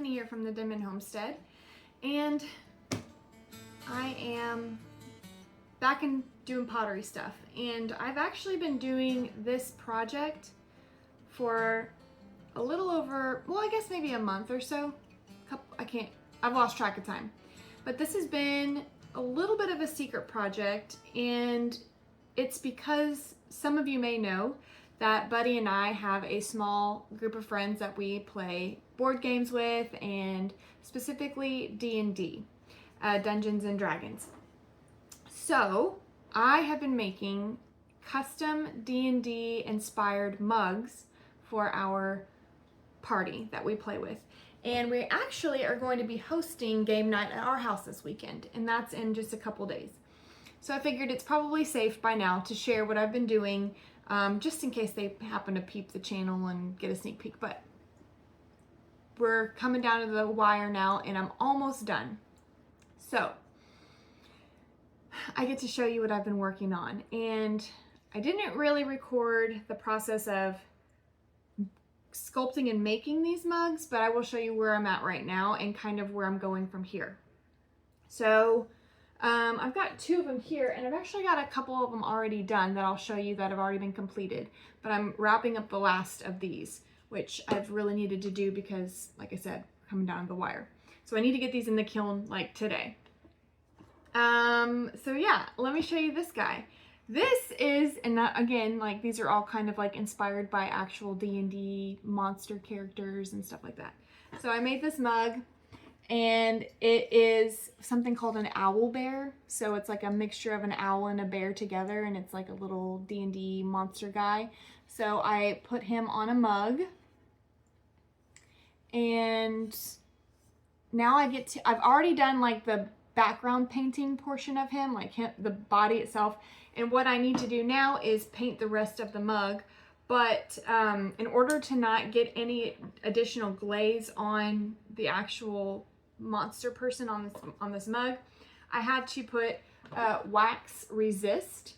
Stephanie here from the Denman Homestead, and I am back and doing pottery stuff. And I've actually been doing this project for a little over, well, I guess maybe a month or so. I've lost track of time. But this has been a little bit of a secret project, and it's because some of you may know that Buddy and I have a small group of friends that we play board games with, and specifically D&D, Dungeons and Dragons. So I have been making custom D&D inspired mugs for our party that we play with. And we actually are going to be hosting game night at our house this weekend, and that's in just a couple days. So I figured it's probably safe by now to share what I've been doing, just in case they happen to peep the channel and get a sneak peek. But we're coming down to the wire now, and I'm almost done. So I get to show you what I've been working on. And I didn't really record the process of sculpting and making these mugs, but I will show you where I'm at right now and kind of where I'm going from here. So I've got two of them here, and I've actually got a couple of them already done that I'll show you that have already been completed, but I'm wrapping up the last of these, which I've really needed to do because, like I said, coming down the wire. So I need to get these in the kiln like today. So yeah, let me show you this guy. This is, and again, like these are all kind of like inspired by actual D&D monster characters and stuff like that. So I made this mug, and it is something called an owl bear. So it's like a mixture of an owl and a bear together, and it's like a little D&D monster guy. So I put him on a mug, and now I've already done like the background painting portion of him, like the body itself. And what I need to do now is paint the rest of the mug. But in order to not get any additional glaze on the actual monster person on this mug, I had to put wax resist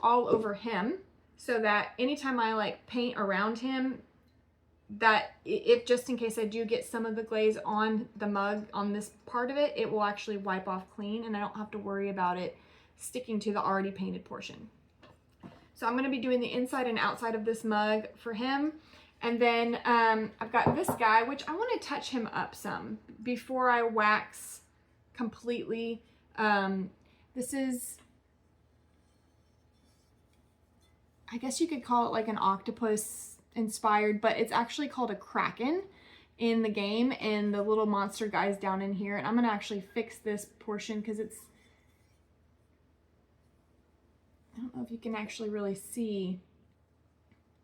all over him, so that anytime I like paint around him, that if just in case I do get some of the glaze on the mug, on this part of it, it will actually wipe off clean, and I don't have to worry about it sticking to the already painted portion. So I'm going to be doing the inside and outside of this mug for him. And then I've got this guy, which I want to touch him up some before I wax completely. This is, I guess you could call it like an octopus inspired, but it's actually called a kraken in the game, and the little monster guy's down in here. And I'm going to actually fix this portion because it's, I don't know if you can actually really see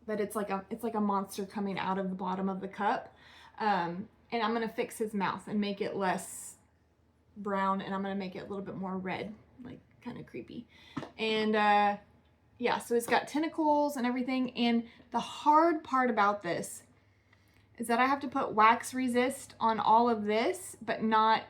that it's like a monster coming out of the bottom of the cup. And I'm gonna fix his mouth and make it less brown, and I'm gonna make it a little bit more red, like kind of creepy. And yeah, so it's got tentacles and everything. And the hard part about this is that I have to put wax resist on all of this, but not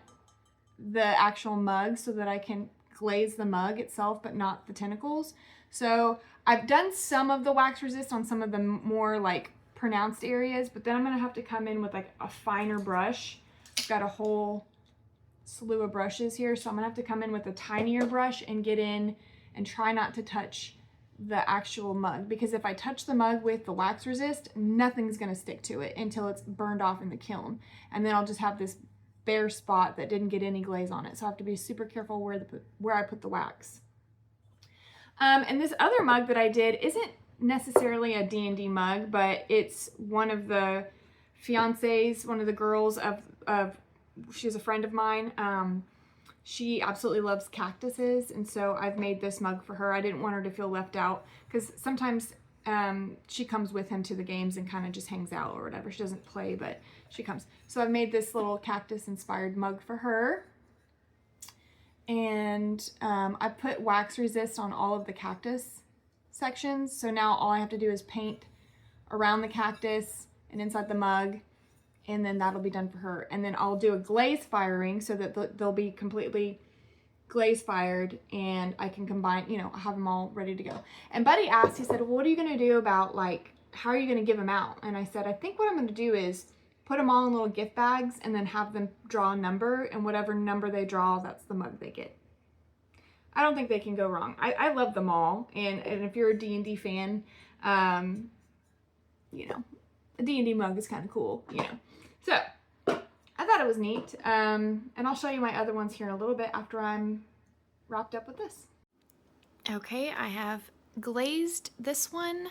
the actual mug, so that I can glaze the mug itself, but not the tentacles. So I've done some of the wax resist on some of the more like pronounced areas, but then I'm gonna have to come in with like a finer brush. I've got a whole slew of brushes here, so I'm gonna have to come in with a tinier brush and get in and try not to touch the actual mug, because if I touch the mug with the wax resist, nothing's gonna stick to it until it's burned off in the kiln, and then I'll just have this bare spot that didn't get any glaze on it. So I have to be super careful where I put the wax. And this other mug that I did isn't necessarily a D&D mug, but it's one of the fiancés, one of the girls of she's a friend of mine. She absolutely loves cactuses, and so I've made this mug for her. I didn't want her to feel left out, because sometimes she comes with him to the games and kind of just hangs out or whatever. She doesn't play, but she comes. So I've made this little cactus inspired mug for her. And I put wax resist on all of the cactus sections. So now all I have to do is paint around the cactus and inside the mug, and then that'll be done for her. And then I'll do a glaze firing so that they'll be completely glaze fired, and I can combine, you know, have them all ready to go. And Buddy asked, he said, well, what are you going to do about, like, how are you going to give them out? And I said, I think what I'm going to do is put them all in little gift bags and then have them draw a number, and whatever number they draw, that's the mug they get. I don't think they can go wrong. I love them all, and if you're a D&D fan, you know, a D&D mug is kind of cool, you know. So, I thought it was neat, and I'll show you my other ones here in a little bit after I'm wrapped up with this. Okay, I have glazed this one,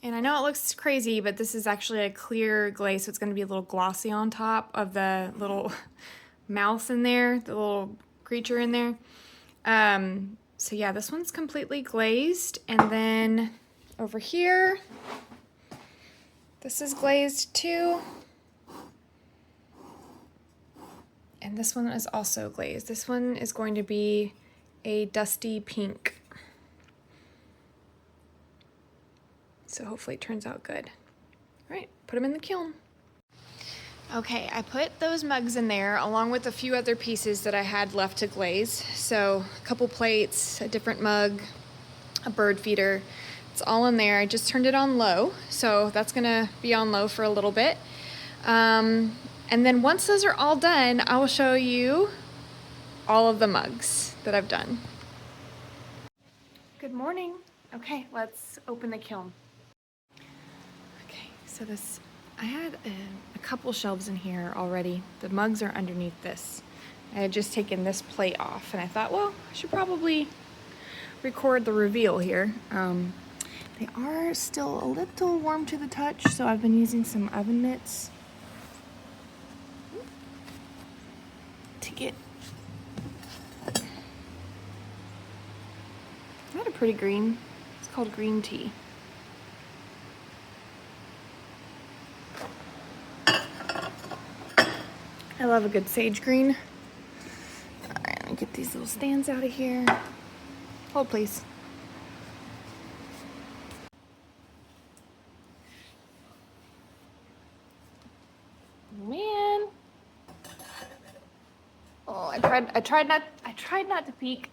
and I know it looks crazy, but this is actually a clear glaze, so it's going to be a little glossy on top of the little mouse in there, the little creature in there. So yeah, this one's completely glazed, and then over here, this is glazed too. And this one is also glazed. This one is going to be a dusty pink. So hopefully it turns out good. All right, put them in the kiln. Okay, I put those mugs in there along with a few other pieces that I had left to glaze. So a couple plates, a different mug, a bird feeder. It's all in there. I just turned it on low, so that's gonna be on low for a little bit. And then once those are all done, I will show you all of the mugs that I've done. Good morning. Okay, let's open the kiln. Okay, so I had a couple shelves in here already. The mugs are underneath this. I had just taken this plate off, and I thought, well, I should probably record the reveal here. They are still a little warm to the touch, so I've been using some oven mitts to get not a pretty green. It's called green tea. I love a good sage green. All right, let me get these little stands out of here. Hold, please. Man. Oh, I tried not to peek.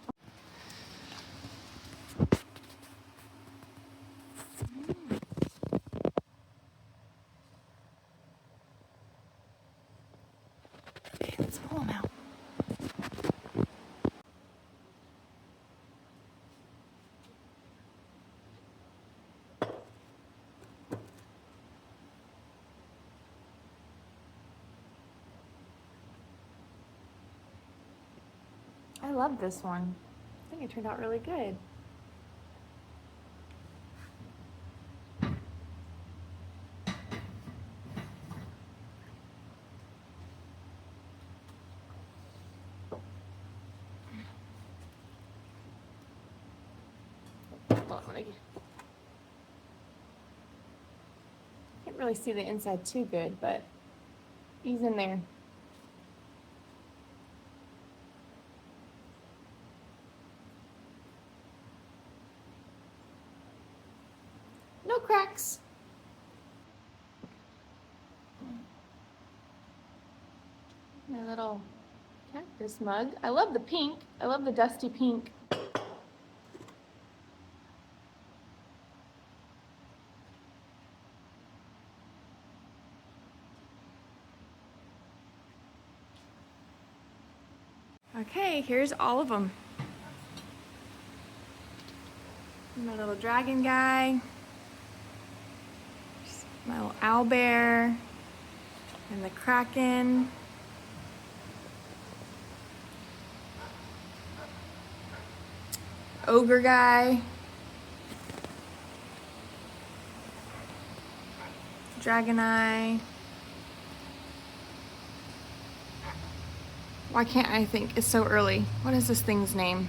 Okay, let's pull them out. I love this one. I think it turned out really good. Can't really see the inside too good, but he's in there. No cracks. My little cactus mug. I love the pink. I love the dusty pink. Okay, here's all of them. My little dragon guy. My little owlbear. And the kraken. Ogre guy. Dragon eye. Why can't I think? It's so early. What is this thing's name?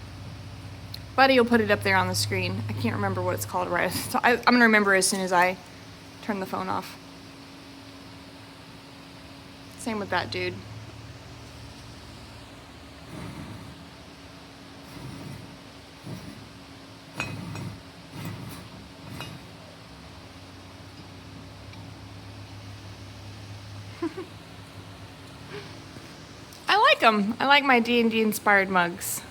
Buddy will put it up there on the screen. I can't remember what it's called right. So I'm gonna remember as soon as I turn the phone off. Same with that dude. I like my D&D inspired mugs.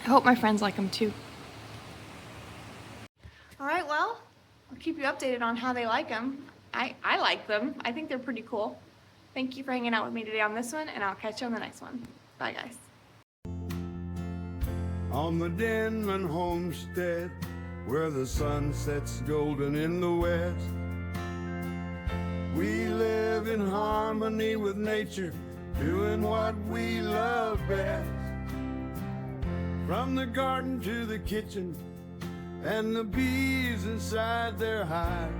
I hope my friends like them too. All right, well, I'll keep you updated on how they like them I like them. I think they're pretty cool. Thank you for hanging out with me today on this one, and I'll catch you on the next one. Bye, guys. On the Denman homestead, where the sun sets golden in the west, we live in harmony with nature, doing what we love best. From the garden to the kitchen, and the bees inside their hive.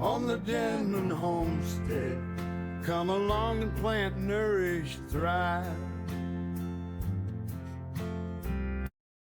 On the Denman homestead, come along and plant, nourish, thrive.